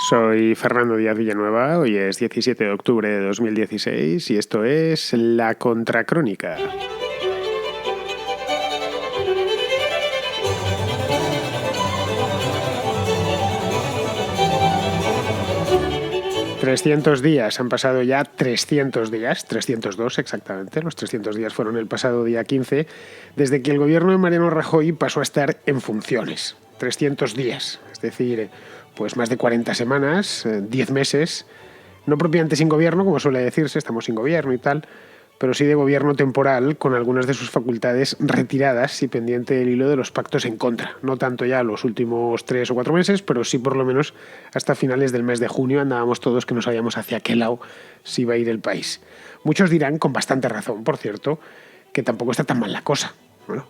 Soy Fernando Díaz Villanueva, hoy es 17 de octubre de 2016 y esto es La Contracrónica. ...300 días, han pasado ya 300 días, 302 exactamente, los 300 días fueron el pasado día 15, desde que el gobierno de Mariano Rajoy pasó a estar en funciones. 300 días, es decir, pues más de 40 semanas, 10 meses, no propiamente sin gobierno, como suele decirse, estamos sin gobierno y tal, pero sí de gobierno temporal, con algunas de sus facultades retiradas y pendiente del hilo de los pactos en contra. No tanto ya los últimos 3 o 4 meses, pero sí por lo menos hasta finales del mes de junio andábamos todos que no sabíamos hacia qué lado se iba a ir el país. Muchos dirán, con bastante razón, por cierto, que tampoco está tan mal la cosa. Un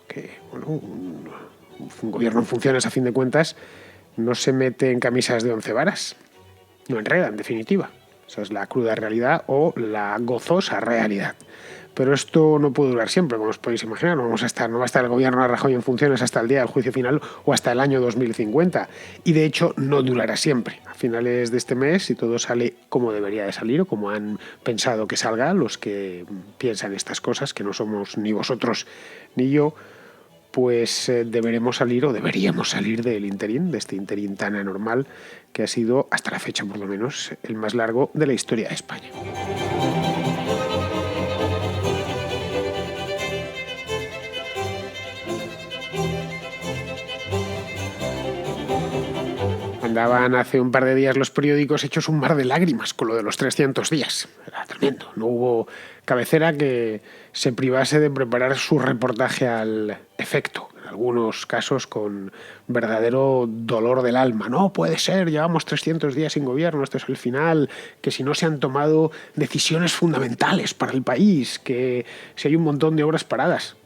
gobierno en funciones, a fin de cuentas, no se mete en camisas de 11 varas. No enreda, en definitiva. Esa es la cruda realidad o la gozosa realidad. Pero esto no puede durar siempre, como os podéis imaginar. No va a estar el gobierno de Rajoy en funciones hasta el día del juicio final o hasta el año 2050. Y de hecho no durará siempre. A finales de este mes, si todo sale como debería de salir o como han pensado que salga los que piensan estas cosas, que no somos ni vosotros ni yo, pues deberíamos salir del interín, de este interín tan anormal que ha sido, hasta la fecha por lo menos, el más largo de la historia de España. Andaban hace un par de días los periódicos hechos un mar de lágrimas con lo de los 300 días. Era tremendo. No hubo cabecera que se privase de preparar su reportaje al efecto. En algunos casos con verdadero dolor del alma. No puede ser, llevamos 300 días sin gobierno, esto es el final, que si no se han tomado decisiones fundamentales para el país, que si hay un montón de obras paradas.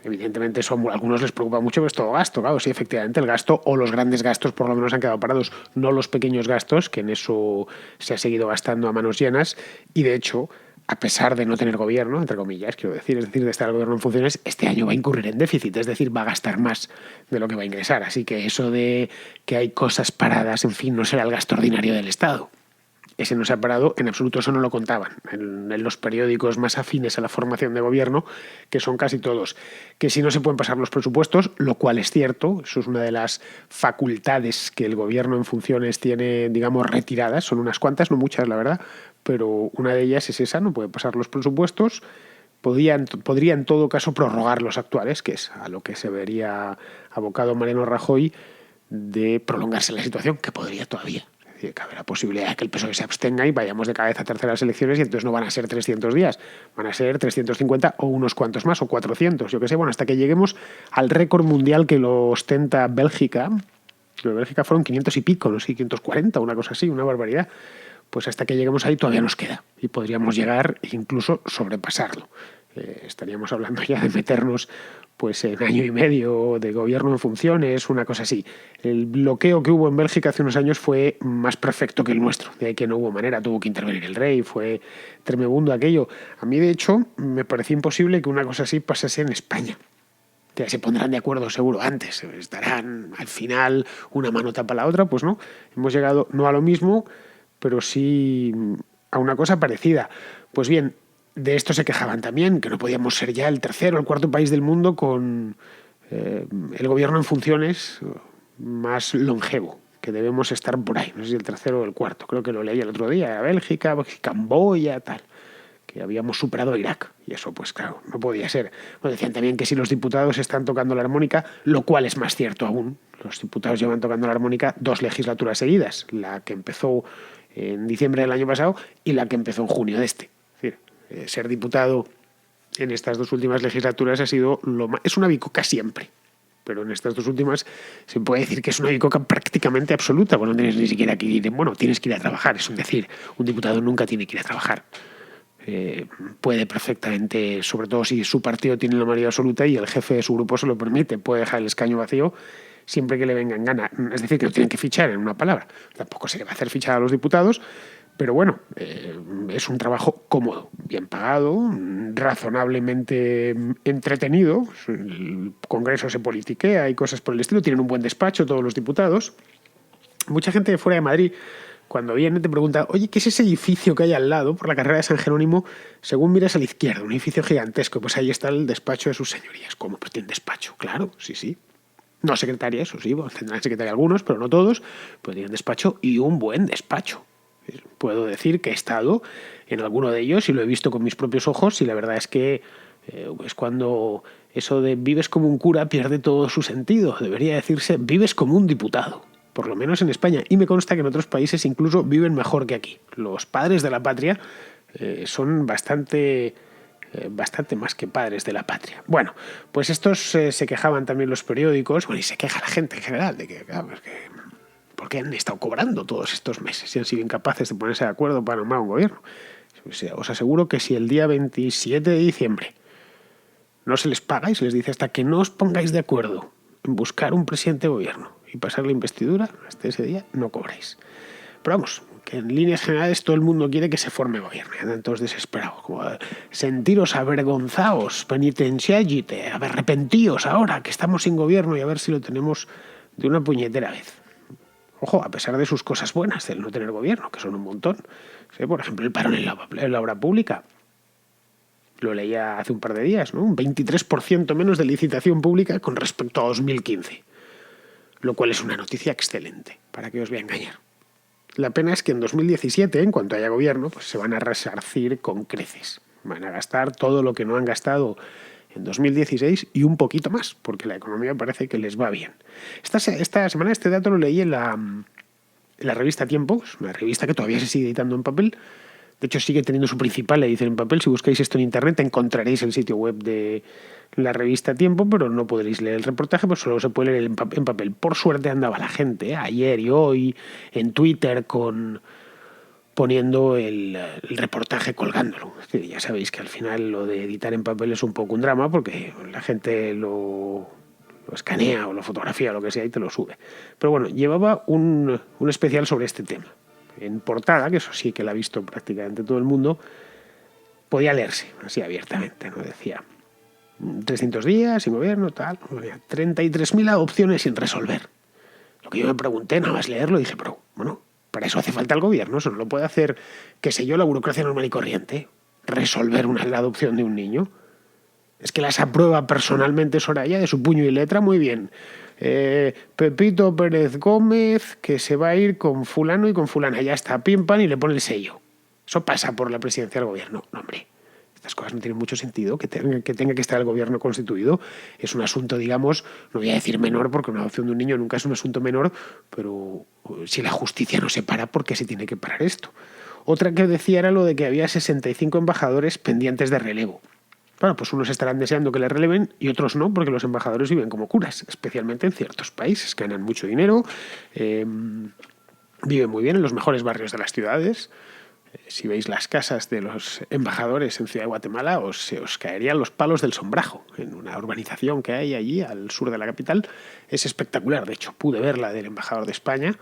Evidentemente eso a algunos les preocupa mucho, pero es todo gasto, claro, sí, efectivamente el gasto o los grandes gastos por lo menos han quedado parados, no los pequeños gastos, que en eso se ha seguido gastando a manos llenas y de hecho, a pesar de no tener gobierno, entre comillas, quiero decir, es decir, de estar el gobierno en funciones, este año va a incurrir en déficit, es decir, va a gastar más de lo que va a ingresar, así que eso de que hay cosas paradas, en fin, no será el gasto ordinario del Estado. Ese no se ha parado, en absoluto eso no lo contaban en los periódicos más afines a la formación de gobierno, que son casi todos. Que si no se pueden pasar los presupuestos, lo cual es cierto, eso es una de las facultades que el gobierno en funciones tiene, digamos, retiradas, son unas cuantas, no muchas, la verdad, pero una de ellas es esa, no puede pasar los presupuestos. Podría en todo caso prorrogar los actuales, que es a lo que se vería abocado Mariano Rajoy, de prolongarse la situación, que podría todavía. Que cabe la posibilidad de que el PSOE se abstenga y vayamos de cabeza a terceras elecciones y entonces no van a ser 300 días, van a ser 350 o unos cuantos más, o 400, yo qué sé, bueno, hasta que lleguemos al récord mundial que lo ostenta Bélgica. En Bélgica fueron 500 y pico, no sé, 540, una cosa así, una barbaridad. Pues hasta que lleguemos ahí todavía nos queda y podríamos llegar e incluso sobrepasarlo. Estaríamos hablando ya de meternos pues en año y medio de gobierno en funciones, una cosa así. El bloqueo que hubo en Bélgica hace unos años fue más perfecto que el nuestro, de ahí que no hubo manera, tuvo que intervenir el rey, fue tremebundo aquello. A mí, de hecho, me parecía imposible que una cosa así pasase en España. Ya se pondrán de acuerdo seguro antes, estarán al final una mano tapa la otra, pues no. Hemos llegado no a lo mismo, pero sí a una cosa parecida. Pues bien, de esto se quejaban también, que no podíamos ser ya el tercero o el cuarto país del mundo con el gobierno en funciones más longevo, que debemos estar por ahí, no sé si el tercero o el cuarto, creo que lo leí el otro día, Bélgica, Camboya, tal, que habíamos superado a Irak, y eso pues claro, no podía ser. Bueno, decían también que si los diputados están tocando la armónica, lo cual es más cierto aún, los diputados llevan tocando la armónica 2 legislaturas seguidas, la que empezó en diciembre del año pasado y la que empezó en junio de este. Es decir, ser diputado en estas 2 últimas legislaturas ha sido es una bicoca siempre, pero en estas 2 últimas se puede decir que es una bicoca prácticamente absoluta, porque no tienes ni siquiera que ir, tienes que ir a trabajar, es decir, un diputado nunca tiene que ir a trabajar. Puede perfectamente, sobre todo si su partido tiene la mayoría absoluta y el jefe de su grupo se lo permite, puede dejar el escaño vacío siempre que le venga en gana, es decir, que no tienen que fichar en una palabra, tampoco se le va a hacer fichar a los diputados. Pero bueno, es un trabajo cómodo, bien pagado, razonablemente entretenido. El Congreso se politiquea, hay cosas por el estilo, tienen un buen despacho todos los diputados. Mucha gente de fuera de Madrid cuando viene te pregunta, oye, ¿qué es ese edificio que hay al lado por la carrera de San Jerónimo? Según miras a la izquierda, un edificio gigantesco, pues ahí está el despacho de sus señorías. ¿Cómo? Pues tiene despacho, claro, sí. No secretaria, eso sí, bueno, tendrán secretaria algunos, pero no todos, pues tienen despacho y un buen despacho. Puedo decir que he estado en alguno de ellos y lo he visto con mis propios ojos y la verdad es que es cuando eso de vives como un cura pierde todo su sentido. Debería decirse vives como un diputado, por lo menos en España. Y me consta que en otros países incluso viven mejor que aquí. Los padres de la patria son bastante más que padres de la patria. Bueno, pues estos se quejaban también los periódicos, bueno, y se queja la gente en general, de que, claro, es que ¿por qué han estado cobrando todos estos meses y han sido incapaces de ponerse de acuerdo para nombrar un gobierno? Os aseguro que si el día 27 de diciembre no se les paga y se les dice hasta que no os pongáis de acuerdo en buscar un presidente de gobierno y pasar la investidura, hasta ese día no cobráis. Pero vamos, que en líneas generales todo el mundo quiere que se forme gobierno. Andan todos desesperados. Como, sentiros avergonzados, penitenciagite, arrepentíos ahora que estamos sin gobierno y a ver si lo tenemos de una puñetera vez. Ojo, a pesar de sus cosas buenas del no tener gobierno, que son un montón. ¿Sí? Por ejemplo, el paro en la obra pública. Lo leía hace un par de días, ¿no? Un 23% menos de licitación pública con respecto a 2015. Lo cual es una noticia excelente, para que os voy a engañar. La pena es que en 2017, en cuanto haya gobierno, pues se van a resarcir con creces. Van a gastar todo lo que no han gastado en 2016 y un poquito más, porque la economía parece que les va bien. Esta semana este dato lo leí en la revista Tiempo, una revista que todavía se sigue editando en papel. De hecho, sigue teniendo su principal edición en papel. Si buscáis esto en internet encontraréis el sitio web de la revista Tiempo, pero no podréis leer el reportaje, pues solo se puede leer en papel. Por suerte andaba la gente, ayer y hoy, en Twitter poniendo el reportaje colgándolo. Es decir, ya sabéis que al final lo de editar en papel es un poco un drama porque la gente lo escanea o lo fotografía o lo que sea y te lo sube. Pero bueno, llevaba un especial sobre este tema. En portada, que eso sí que la ha visto prácticamente todo el mundo, podía leerse así abiertamente, ¿no? Decía 300 días sin gobierno, tal, 33.000 opciones sin resolver. Lo que yo me pregunté, nada más leerlo, dije, pero bueno, para eso hace falta el gobierno, eso no lo puede hacer, qué sé yo, la burocracia normal y corriente, resolver la adopción de un niño. Es que las aprueba personalmente Soraya de su puño y letra muy bien. Pepito Pérez Gómez, que se va a ir con fulano y con fulana. Ya está, pim pam, y le pone el sello. Eso pasa por la presidencia del gobierno. No, hombre, estas cosas no tienen mucho sentido. Que tenga que estar el gobierno constituido es un asunto, digamos, no voy a decir menor, porque una adopción de un niño nunca es un asunto menor, pero si la justicia no se para, ¿por qué se tiene que parar esto? Otra que decía era lo de que había 65 embajadores pendientes de relevo. Bueno, pues unos estarán deseando que le releven y otros no, porque los embajadores viven como curas, especialmente en ciertos países, ganan mucho dinero, viven muy bien en los mejores barrios de las ciudades. Si veis las casas de los embajadores en Ciudad de Guatemala, se os caerían los palos del sombrajo. En una urbanización que hay allí, al sur de la capital, es espectacular. De hecho, pude ver la del embajador de España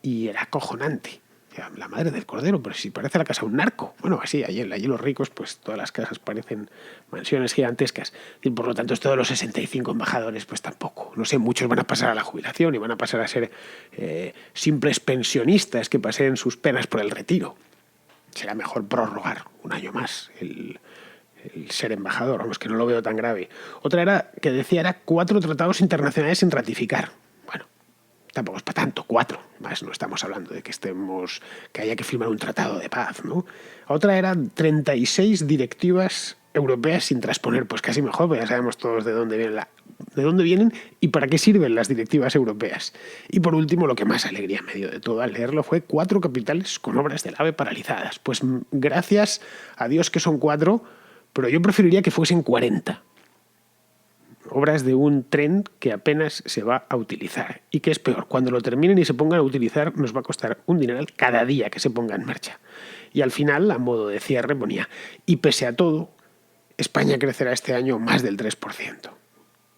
y era acojonante. La madre del cordero, pero si parece la casa de un narco. Bueno, así, allí los ricos, pues todas las casas parecen mansiones gigantescas. Y por lo tanto, esto de los 65 embajadores, pues tampoco. No sé, muchos van a pasar a la jubilación y van a pasar a ser simples pensionistas que pasen sus penas por el retiro. Será mejor prorrogar un año más el ser embajador. Vamos, que no lo veo tan grave. Otra era que decía, era 4 tratados internacionales sin ratificar. Tampoco es para tanto, 4. Más no estamos hablando de que haya que firmar un tratado de paz, ¿no? Otra era 36 directivas europeas sin transponer, pues casi mejor, porque ya sabemos todos de dónde vienen y para qué sirven las directivas europeas. Y por último, lo que más alegría me dio de todo al leerlo fue 4 capitales con obras del AVE paralizadas. Pues gracias a Dios que son 4, pero yo preferiría que fuesen 40. Obras de un tren que apenas se va a utilizar. Y que es peor, cuando lo terminen y se pongan a utilizar, nos va a costar un dineral cada día que se ponga en marcha. Y al final, a modo de cierre, ponía, y pese a todo, España crecerá este año más del 3%.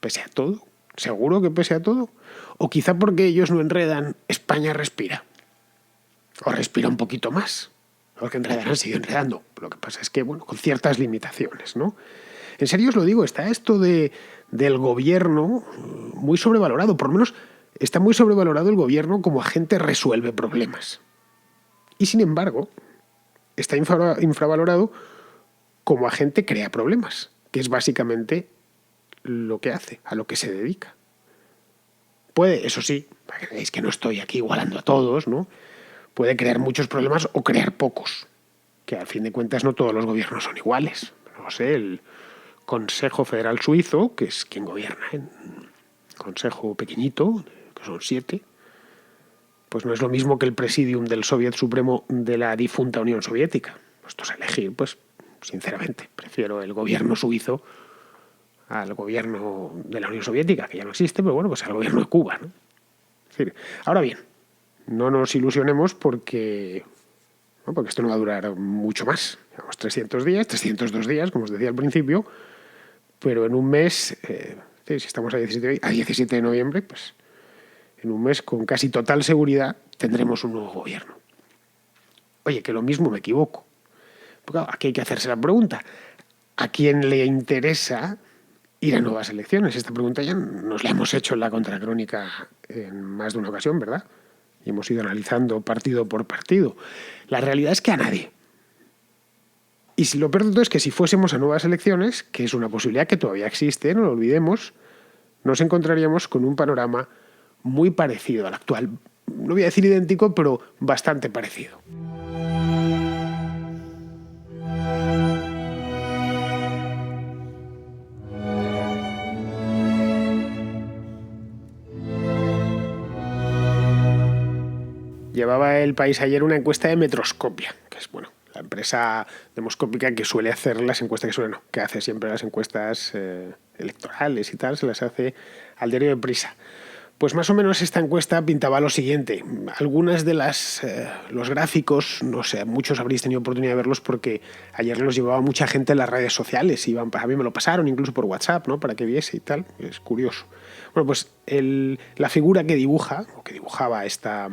¿Pese a todo? ¿Seguro que pese a todo? O quizá porque ellos no enredan, España respira. O respira un poquito más. Porque enredarán, sigue enredando. Lo que pasa es que, bueno, con ciertas limitaciones, ¿no? En serio os lo digo, está esto del gobierno muy sobrevalorado. Por lo menos está muy sobrevalorado el gobierno como agente resuelve problemas. Y sin embargo, está infravalorado como agente crea problemas, que es básicamente lo que hace, a lo que se dedica. Puede, eso sí, para que veáis que no estoy aquí igualando a todos, ¿no? Puede crear muchos problemas o crear pocos, que al fin de cuentas no todos los gobiernos son iguales. No sé, el Consejo Federal Suizo, que es quien gobierna, ¿eh? Consejo pequeñito, que son 7, pues no es lo mismo que el Presidium del Soviet Supremo de la difunta Unión Soviética. Esto es elegir, pues, sinceramente, prefiero el gobierno suizo al gobierno de la Unión Soviética, que ya no existe, pero bueno, pues al gobierno de Cuba, ¿no? Es decir, ahora bien, no nos ilusionemos porque esto no va a durar mucho más. Llevamos 300 días, 302 días, como os decía al principio, pero en un mes, si estamos a 17 de noviembre, pues en un mes con casi total seguridad tendremos un nuevo gobierno. Oye, que lo mismo me equivoco. Porque claro, aquí hay que hacerse la pregunta, ¿a quién le interesa ir a nuevas elecciones? Esta pregunta ya nos la hemos hecho en la contracrónica en más de una ocasión, ¿verdad? Y hemos ido analizando partido por partido. La realidad es que a nadie. Y si lo peor de todo es que si fuésemos a nuevas elecciones, que es una posibilidad que todavía existe, no lo olvidemos, nos encontraríamos con un panorama muy parecido al actual. No voy a decir idéntico, pero bastante parecido. Llevaba El País ayer una encuesta de Metroscopia, que es, bueno, la empresa demoscópica que suele hacer las encuestas, que hace siempre las encuestas electorales y tal, se las hace al diario de Prisa. Pues más o menos esta encuesta pintaba lo siguiente. Algunas de los gráficos, no sé, muchos habréis tenido oportunidad de verlos porque ayer los llevaba mucha gente en las redes sociales. A mí me lo pasaron incluso por WhatsApp, ¿no? Para que viese y tal. Es curioso. Bueno, pues la figura que dibujaba esta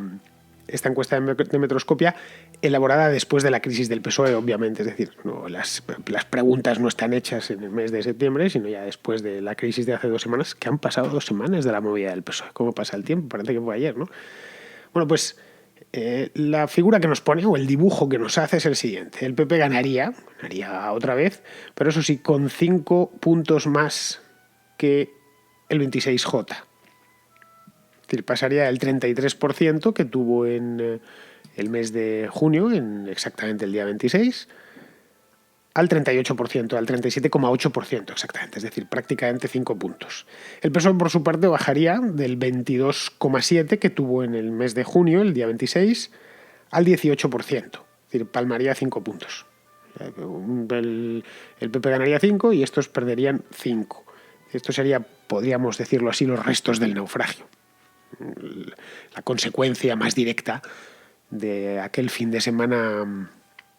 encuesta de Metroscopia, elaborada después de la crisis del PSOE, obviamente, es decir, no, las preguntas no están hechas en el mes de septiembre, sino ya después de la crisis de hace 2 semanas, que han pasado 2 semanas de la movida del PSOE. ¿Cómo pasa el tiempo? Parece que fue ayer, ¿no? Bueno, pues la figura que nos pone, o el dibujo que nos hace, es el siguiente. El PP ganaría otra vez, pero eso sí, con 5 puntos más que el 26J. Es decir, pasaría del 33% que tuvo en el mes de junio, en exactamente el día 26, al 38%, al 37,8% exactamente, es decir, prácticamente 5 puntos. El PSOE, por su parte, bajaría del 22,7% que tuvo en el mes de junio, el día 26, al 18%, es decir, palmaría 5 puntos. El PP ganaría 5 y estos perderían 5. Esto sería, podríamos decirlo así, los restos del naufragio. La consecuencia más directa de aquel fin de semana,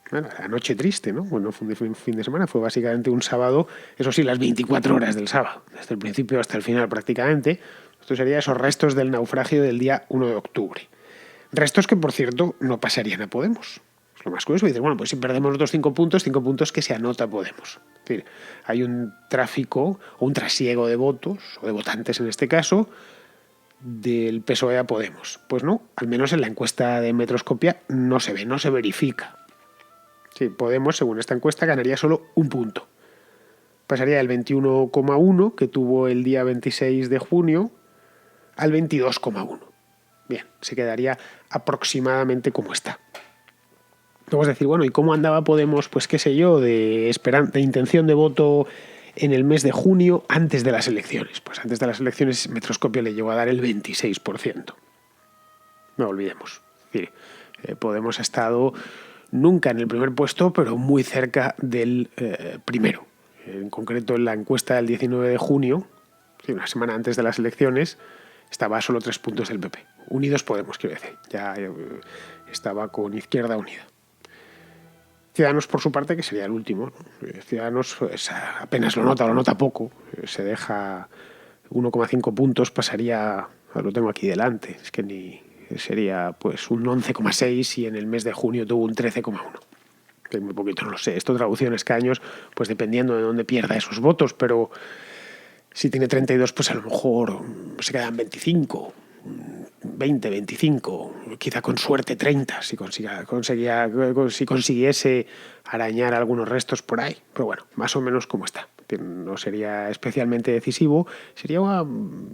bueno, la noche triste, ¿no? Bueno, fue un fin de semana, fue básicamente un sábado, eso sí, las 24 horas del sábado, desde el principio hasta el final prácticamente. Esto sería esos restos del naufragio del día 1 de octubre. Restos que, por cierto, no pasarían a Podemos. Es lo más curioso. Dices, bueno, pues si perdemos otros 5 puntos que se anota Podemos. Es decir, hay un tráfico o un trasiego de votos, o de votantes en este caso, del PSOE a Podemos. Pues no, al menos en la encuesta de Metroscopia no se ve, no se verifica. Sí, Podemos, según esta encuesta, ganaría solo 1 punto. Pasaría del 21,1 que tuvo el día 26 de junio al 22,1. Bien, se quedaría aproximadamente como está. Vamos a decir, bueno, ¿y cómo andaba Podemos? Pues qué sé yo, de intención de voto en el mes de junio antes de las elecciones. Pues antes de las elecciones Metroscopia le llegó a dar el 26%. No olvidemos. Es decir, Podemos ha estado nunca en el primer puesto, pero muy cerca del primero. En concreto, en la encuesta del 19 de junio, una semana antes de las elecciones, estaba a solo 3 puntos del PP. Unidos Podemos, quiero decir. Ya estaba con Izquierda Unida. Ciudadanos, por su parte, que sería el último, ¿no? Ciudadanos pues, apenas lo nota poco, se deja 1,5 puntos, pasaría, lo tengo aquí delante, es que sería pues un 11,6 y en el mes de junio tuvo un 13,1. Que muy poquito, no lo sé. Esto traducido en escaños, pues dependiendo de dónde pierda esos votos, pero si tiene 32, pues a lo mejor se quedan 25. 20, 25, quizá con suerte 30, si consiguiese arañar algunos restos por ahí. Pero bueno, más o menos como está. No sería especialmente decisivo. Sería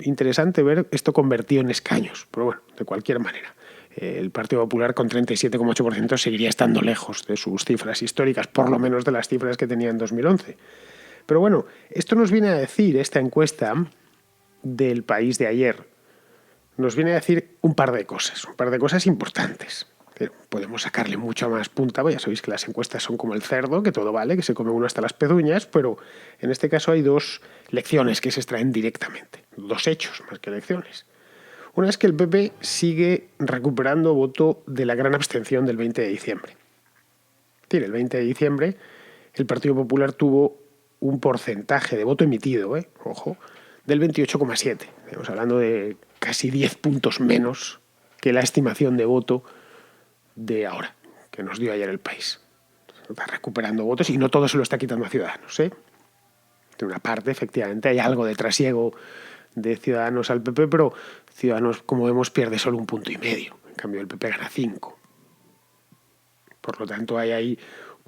interesante ver esto convertido en escaños. Pero bueno, de cualquier manera. El Partido Popular con 37,8% seguiría estando lejos de sus cifras históricas, por lo menos de las cifras que tenía en 2011. Pero bueno, esto nos viene a decir, esta encuesta del País de ayer, nos viene a decir un par de cosas importantes. Podemos sacarle mucho más punta, ya sabéis que las encuestas son como el cerdo, que todo vale, que se come uno hasta las pezuñas, pero en este caso hay dos lecciones que se extraen directamente, dos hechos más que lecciones. Una es que el PP sigue recuperando voto de la gran abstención del 20 de diciembre. El 20 de diciembre el Partido Popular tuvo un porcentaje de voto emitido, ojo, del 28,7. Estamos hablando de casi 10 puntos menos que la estimación de voto de ahora, que nos dio ayer el País. Está recuperando votos y no todo se lo está quitando a Ciudadanos. De una parte, efectivamente, hay algo de trasiego de Ciudadanos al PP, pero Ciudadanos, como vemos, pierde solo 1,5 puntos. En cambio, el PP gana 5. Por lo tanto, hay ahí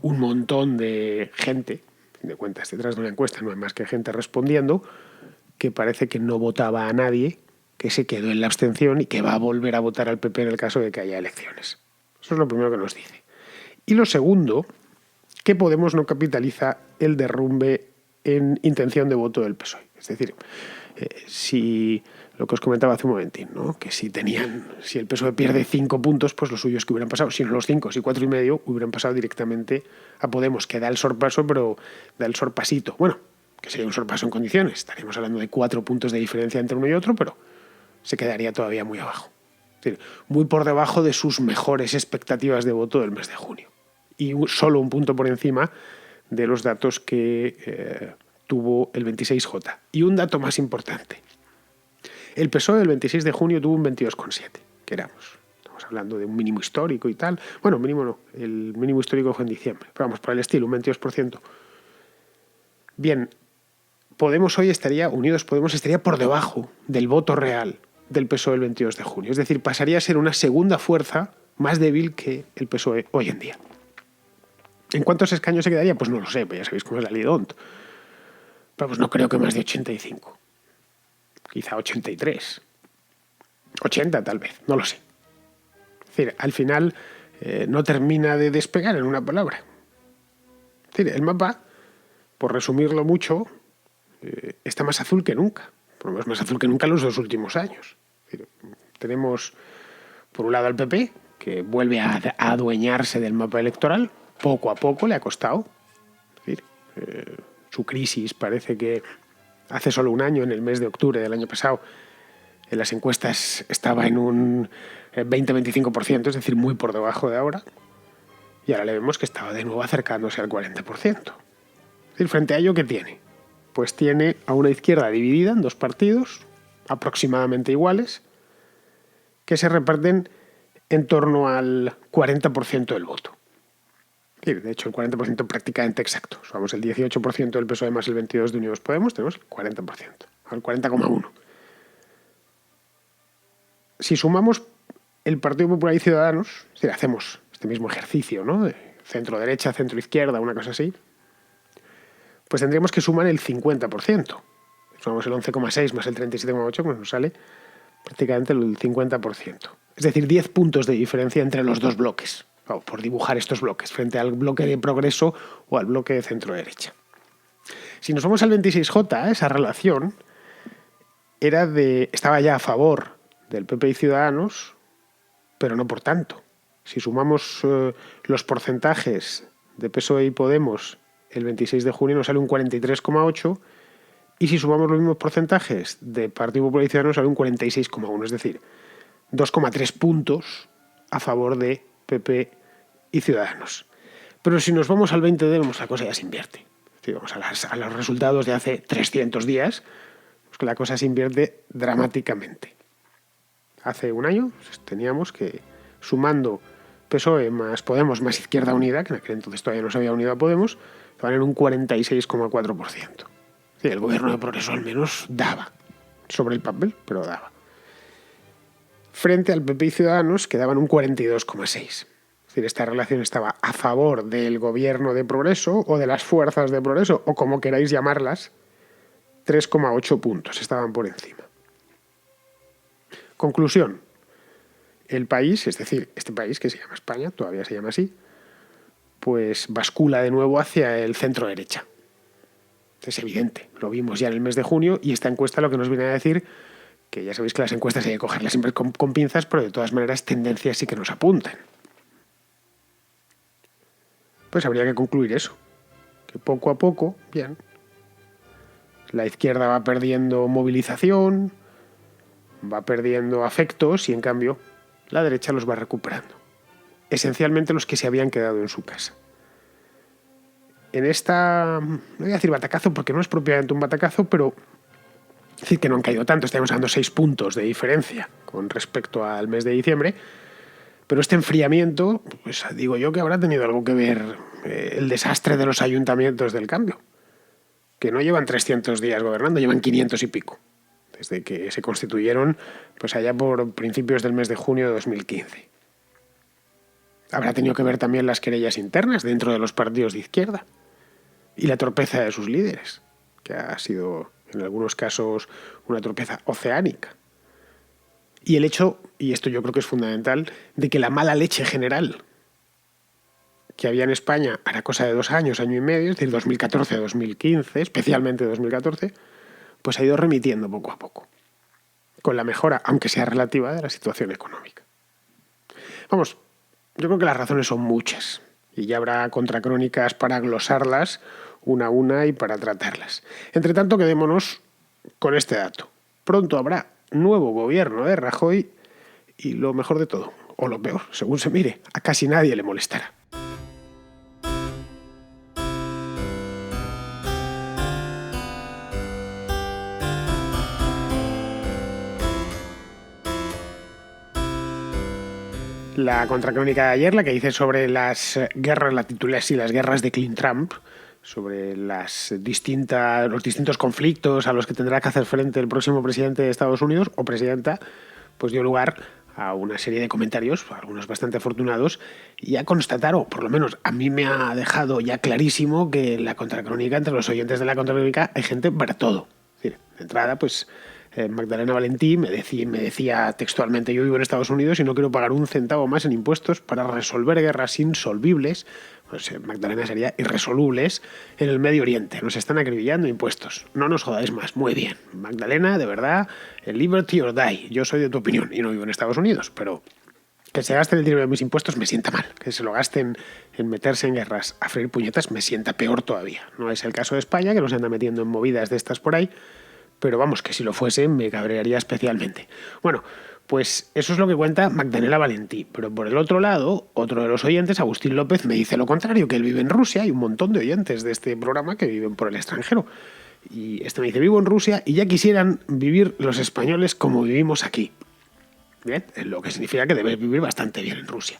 un montón de gente, fin de cuentas, detrás de una encuesta no hay más que gente respondiendo, que parece que no votaba a nadie, que se quedó en la abstención y que va a volver a votar al PP en el caso de que haya elecciones. Eso es lo primero que nos dice. Y lo segundo, que Podemos no capitaliza el derrumbe en intención de voto del PSOE. Es decir, si lo que os comentaba hace un momentín, ¿no? Que si el PSOE pierde 5 puntos, pues los suyos que hubieran pasado, si no los 5, si 4,5, hubieran pasado directamente a Podemos, que da el sorpaso, pero da el sorpasito. Bueno, que sería un sorpaso en condiciones. Estaríamos hablando de 4 puntos de diferencia entre uno y otro, pero se quedaría todavía muy abajo. Es decir, muy por debajo de sus mejores expectativas de voto del mes de junio. Y solo 1 punto por encima de los datos que tuvo el 26J. Y un dato más importante. El PSOE el 26 de junio tuvo un 22,7, que estamos hablando de un mínimo histórico y tal. Bueno, mínimo no, el mínimo histórico fue en diciembre, pero vamos, por el estilo, un 22%. Bien, Unidos Podemos estaría por debajo del voto real del PSOE el 22 de junio. Es decir, pasaría a ser una segunda fuerza más débil que el PSOE hoy en día. ¿En cuántos escaños se quedaría? Pues no lo sé, pues ya sabéis cómo es la ley d'Hondt. Pero pues no creo que más de 85. Quizá 83. 80 tal vez, no lo sé. Es decir, al final no termina de despegar en una palabra. Es decir, el mapa, por resumirlo mucho, está más azul que nunca. Por lo menos más azul que nunca en los 2 últimos años. Es decir, tenemos, por un lado, al PP, que vuelve a adueñarse del mapa electoral. Poco a poco le ha costado. Es decir, su crisis parece que hace solo un año, en el mes de octubre del año pasado, en las encuestas estaba en un 20-25%, es decir, muy por debajo de ahora. Y ahora le vemos que estaba de nuevo acercándose al 40%. Es decir, frente a ello, ¿qué tiene? Pues tiene a una izquierda dividida en 2 partidos, aproximadamente iguales, que se reparten en torno al 40% del voto. De hecho, el 40% prácticamente exacto. Somos el 18% del PSOE más el 22% de Unidos Podemos, tenemos el 40%, el 40,1%. Si sumamos el Partido Popular y Ciudadanos, es decir, hacemos este mismo ejercicio, ¿no? De centro-derecha, centro-izquierda, una cosa así, pues tendríamos que sumar el 50%. Sumamos el 11,6 más el 37,8, pues nos sale prácticamente el 50%. Es decir, 10 puntos de diferencia entre los dos bloques, por dibujar estos bloques, frente al bloque de progreso o al bloque de centro-derecha. Si nos vamos al 26J, esa relación estaba ya a favor del PP y Ciudadanos, pero no por tanto. Si sumamos los porcentajes de PSOE y Podemos el 26 de junio nos sale un 43,8, y si sumamos los mismos porcentajes de Partido Popular y Ciudadanos sale un 46,1, es decir, 2,3 puntos a favor de PP y Ciudadanos. Pero si nos vamos al 20 de la cosa ya se invierte. Si vamos a los resultados de hace 300 días, pues que la cosa se invierte dramáticamente. Hace un año teníamos que, sumando PSOE más Podemos más Izquierda Unida, que en aquel entonces todavía no se había unido a Podemos, estaban en un 46,4%. Sí, el gobierno de progreso al menos daba, sobre el papel, pero daba. frente al PP y Ciudadanos, que daban un 42,6. Es decir, esta relación estaba a favor del gobierno de progreso o de las fuerzas de progreso, o como queráis llamarlas, 3,8 puntos estaban por encima. Conclusión. El país, es decir, este país que se llama España, todavía se llama así, pues bascula de nuevo hacia el centro derecha. Es evidente, lo vimos ya en el mes de junio y esta encuesta lo que nos viene a decir, que ya sabéis que las encuestas hay que cogerlas siempre con pinzas, pero de todas maneras tendencias sí que nos apuntan. Pues habría que concluir eso, que poco a poco, bien, la izquierda va perdiendo movilización, va perdiendo afectos y en cambio la derecha los va recuperando. Esencialmente los que se habían quedado en su casa. En esta, no voy a decir batacazo porque no es propiamente un batacazo, pero decir que no han caído tanto, estamos hablando 6 puntos de diferencia con respecto al mes de diciembre, pero este enfriamiento, pues digo yo que habrá tenido algo que ver el desastre de los ayuntamientos del cambio, que no llevan 300 días gobernando, llevan 500 y pico, desde que se constituyeron pues allá por principios del mes de junio de 2015. Habrá tenido que ver también las querellas internas dentro de los partidos de izquierda y la torpeza de sus líderes, que ha sido en algunos casos una torpeza oceánica. Y el hecho, y esto yo creo que es fundamental, de que la mala leche general que había en España a la cosa de 2 años, año y medio, es decir, 2014 a 2015, especialmente 2014, pues ha ido remitiendo poco a poco, con la mejora, aunque sea relativa, de la situación económica. Vamos, yo creo que las razones son muchas y ya habrá contracrónicas para glosarlas una a una y para tratarlas. Entre tanto, quedémonos con este dato. Pronto habrá nuevo gobierno de Rajoy y lo mejor de todo, o lo peor, según se mire, a casi nadie le molestará. La contracrónica de ayer, la que dice sobre las guerras, la titulé así, las guerras de Clint-Trump, sobre los distintos conflictos a los que tendrá que hacer frente el próximo presidente de Estados Unidos o presidenta, pues dio lugar a una serie de comentarios, algunos bastante afortunados, y a constatar, o por lo menos a mí me ha dejado ya clarísimo que en la contracrónica, entre los oyentes de la contracrónica, hay gente para todo. Es decir, de entrada, pues Magdalena Valentí me decía textualmente: yo vivo en Estados Unidos y no quiero pagar un centavo más en impuestos para resolver guerras insolvibles, pues Magdalena sería irresolubles, en el Medio Oriente. Nos están acribillando impuestos. No nos jodáis más. Muy bien. Magdalena, de verdad, liberty or die. Yo soy de tu opinión y no vivo en Estados Unidos, pero que se gasten el dinero de mis impuestos me sienta mal. Que se lo gasten en meterse en guerras a freír puñetas me sienta peor todavía. No es el caso de España, que nos anda metiendo en movidas de estas por ahí, pero vamos, que si lo fuese me cabrearía especialmente. Bueno, pues eso es lo que cuenta Magdalena Valentí. Pero por el otro lado, otro de los oyentes, Agustín López, me dice lo contrario, que él vive en Rusia. Hay un montón de oyentes de este programa que viven por el extranjero. Y este me dice: vivo en Rusia y ya quisieran vivir los españoles como vivimos aquí. Bien, lo que significa que debes vivir bastante bien en Rusia.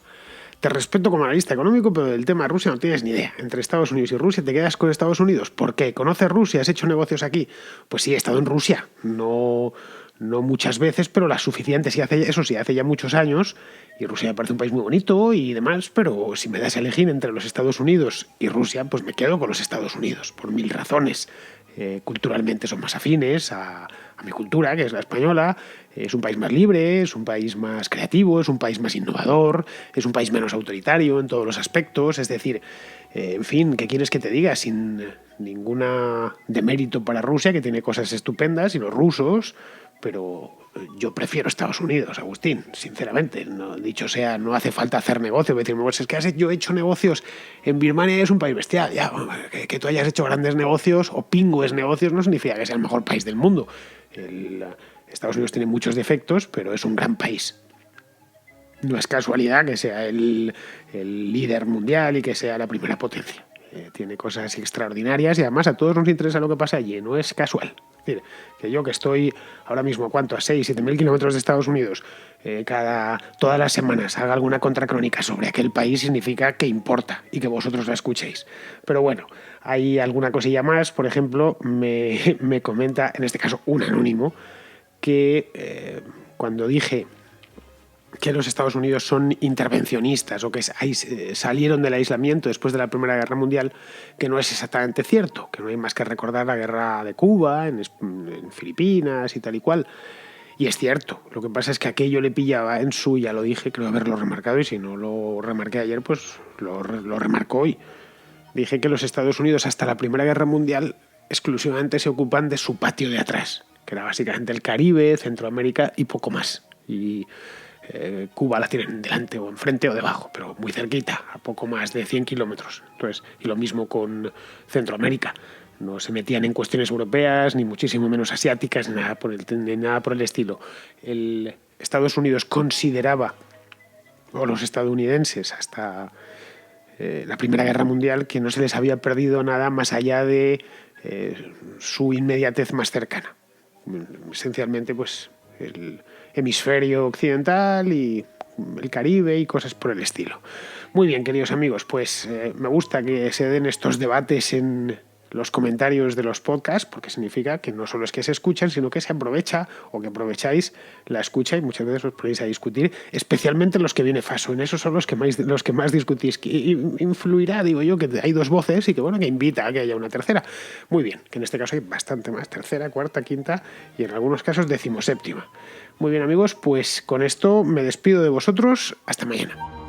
Te respeto como analista económico, pero del tema Rusia no tienes ni idea. Entre Estados Unidos y Rusia te quedas con Estados Unidos. ¿Por qué? ¿Conoces Rusia? ¿Has hecho negocios aquí? Pues sí, he estado en Rusia. No muchas veces, pero las suficientes. Eso sí, hace ya muchos años. Y Rusia me parece un país muy bonito y demás, pero si me das a elegir entre los Estados Unidos y Rusia, pues me quedo con los Estados Unidos, por 1000 razones. Culturalmente son más afines a mi cultura, que es la española. Es un país más libre, es un país más creativo, es un país más innovador, es un país menos autoritario en todos los aspectos. Es decir, en fin, ¿qué quieres que te diga? Sin ninguna demérito para Rusia, que tiene cosas estupendas, y los rusos, pero yo prefiero Estados Unidos, Agustín, sinceramente. No, dicho sea, no hace falta hacer negocio. Decirme, pues es que yo he hecho negocios en Birmania, es un país bestial. Ya, que tú hayas hecho grandes negocios o pingües negocios no significa que sea el mejor país del mundo. Estados Unidos tiene muchos defectos, pero es un gran país. No es casualidad que sea el líder mundial y que sea la primera potencia. Tiene cosas extraordinarias y además a todos nos interesa lo que pasa allí, no es casual. Es decir, que yo que estoy ahora mismo, ¿cuánto? A 6-7 mil kilómetros de Estados Unidos, todas las semanas haga alguna contracrónica sobre aquel país, significa que importa y que vosotros la escuchéis. Pero bueno, hay alguna cosilla más. Por ejemplo, me comenta, en este caso un anónimo, que cuando dije que los Estados Unidos son intervencionistas o que salieron del aislamiento después de la Primera Guerra Mundial, que no es exactamente cierto, que no hay más que recordar la guerra de Cuba, en Filipinas y tal y cual. Y es cierto, lo que pasa es que aquello le pillaba en su, ya lo dije, creo haberlo remarcado, y si no lo remarqué ayer, pues lo remarco hoy. Dije que los Estados Unidos hasta la Primera Guerra Mundial exclusivamente se ocupan de su patio de atrás, que era básicamente el Caribe, Centroamérica y poco más. Y Cuba la tienen delante o enfrente o debajo, pero muy cerquita, a poco más de 100 kilómetros. Entonces, y lo mismo con Centroamérica. No se metían en cuestiones europeas, ni muchísimo menos asiáticas, ni nada por el estilo. El Estados Unidos consideraba, o los estadounidenses, hasta la Primera Guerra Mundial, que no se les había perdido nada más allá de su inmediatez más cercana. Esencialmente, pues, el hemisferio occidental y el Caribe y cosas por el estilo. Muy bien, queridos amigos, pues me gusta que se den estos debates en los comentarios de los podcasts, porque significa que no solo es que se escuchan, sino que se aprovecha o que aprovecháis la escucha y muchas veces os ponéis a discutir, especialmente los que viene Faso. En esos son los que más discutís. Que influirá, digo yo, que hay dos voces y que bueno, que invita a que haya una tercera. Muy bien, que en este caso hay bastante más, tercera, cuarta, quinta y en algunos casos decimoséptima. Muy bien, amigos, pues con esto me despido de vosotros. Hasta mañana.